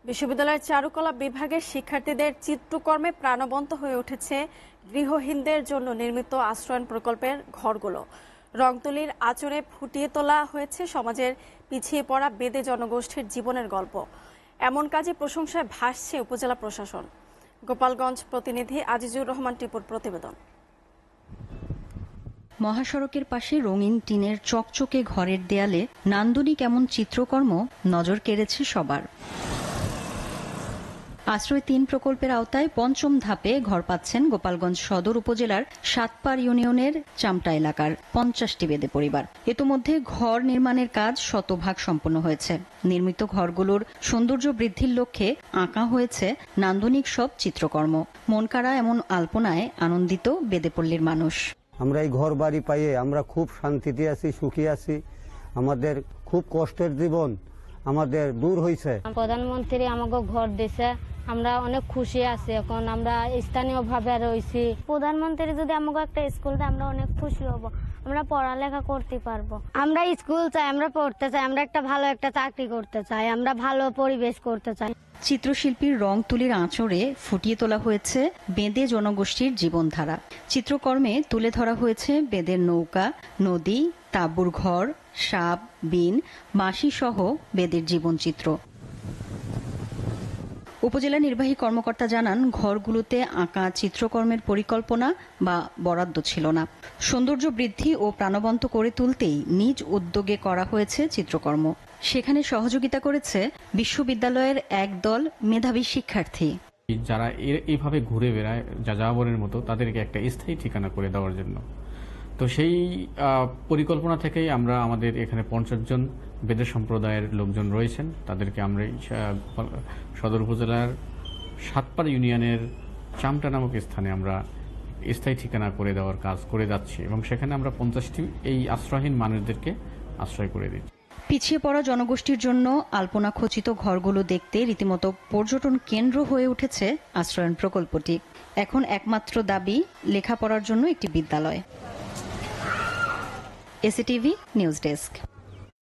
বিশ্ববিদ্যালয়ের চারুকলা বিভাগের শিক্ষার্থীদের চিত্রকর্মে প্রাণবন্ত হয়ে উঠেছে গৃহহীনদের জন্য নির্মিত আশ্রয়ণ প্রকল্পের ঘরগুলো। রংতুলির আঁচড়ে ফুটিয়ে তোলা হয়েছে সমাজের পিছিয়ে পড়া বেদে জনগোষ্ঠীর জীবনের গল্প। এমন কাজে প্রশংসায় ভাসছে উপজেলা প্রশাসন। গোপালগঞ্জ প্রতিনিধি আজিজুর রহমান টিপুর প্রতিবেদন। মহাসড়কের পাশে রঙিন টিনের চকচকে ঘরের দেয়ালে নান্দনিক এমন চিত্রকর্ম নজর কেড়েছে সবার। আশ্রয় ৩ প্রকল্পের আওতায় পঞ্চম ধাপে ঘর পাচ্ছেন গোপালগঞ্জ সদর উপজেলার সাতপাড় ইউনিয়নের চামটা এলাকার ৫০টি বেদে পরিবার। ইতোমধ্যে ঘর নির্মাণের কাজ শতভাগ সম্পন্ন হয়েছে। নির্মিত ঘরগুলোর সৌন্দর্য বৃদ্ধির লক্ষ্যে আঁকা হয়েছে নান্দনিক সব চিত্রকর্ম। মনকাড়া এমন আলপনায় আনন্দিত বেদেপল্লীর মানুষ। আমরা এই ঘর বাড়ি পাইয়ে আমরা খুব শান্তিতে আছি, সুখী আছি। আমাদের খুব কষ্টের জীবন আমাদের দূর হয়েছে। প্রধানমন্ত্রী আমাকে ঘর দিয়েছে, আমরা অনেক খুশি আছি। এখন আমরা স্থানীয় ভাবে রয়েছি। প্রধানমন্ত্রী যদি আমাকে একটা স্কুল দেয় আমরা অনেক খুশি হব। আমরা পড়ালেখা করতে পারবো। আমরা স্কুল চাই, আমরা পড়তে চাই, আমরা একটা ভালো একটা চাকরি করতে চাই, আমরা ভালো পরিবেশ করতে চাই। চিত্রশিল্পীর রংতুলির আঁচড়ে ফুটিয়ে তোলা হয়েছে বেদে জনগোষ্ঠীর জীবনধারা। চিত্রকর্মে তুলে ধরা হয়েছে বেদের নৌকা, নদী, তাঁবুর ঘর, সাপ, বিন, মাসি সহ বেদের জীবনচিত্র। উপজেলা নির্বাহী কর্মকর্তা জানান, ঘরগুলোতে আঁকা চিত্রকর্মের পরিকল্পনা বা বরাদ্দ ছিল না। সৌন্দর্য বৃদ্ধি ও প্রাণবন্ত করে তুলতেই নিজ উদ্যোগে করা হয়েছে চিত্রকর্ম। সেখানে সহযোগিতা করেছে বিশ্ববিদ্যালয়ের একদল মেধাবী শিক্ষার্থী। যারা এইভাবে ঘুরে বেড়ায় যাযাবরের মতো, তাদেরকে একটা স্থায়ী ঠিকানা করে দেওয়ার জন্য। তো সেই পরিকল্পনা থেকেই আমরা আমাদের এখানে ৫০ জন বেদে সম্প্রদায়ের লোকজন রয়েছেন, তাদেরকে আমরা সদর উপজেলার সাতপাড় ইউনিয়নের চামটা নামক স্থানে আমরা স্থায়ী ঠিকানা করে দেওয়ার কাজ করে যাচ্ছি এবং সেখানে আমরা ৫০টি এই আশ্রয়হীন মানুষদেরকে আশ্রয় করে দিচ্ছি। পিছিয়ে পড়া জনগোষ্ঠীর জন্য আলপনা খচিত ঘরগুলো দেখতে রীতিমতো পর্যটন কেন্দ্র হয়ে উঠেছে আশ্রয়ণ প্রকল্পটি। এখন একমাত্র দাবি লেখাপড়ার জন্য একটি বিদ্যালয়। এসিটিভি নিউজ ডেস্ক।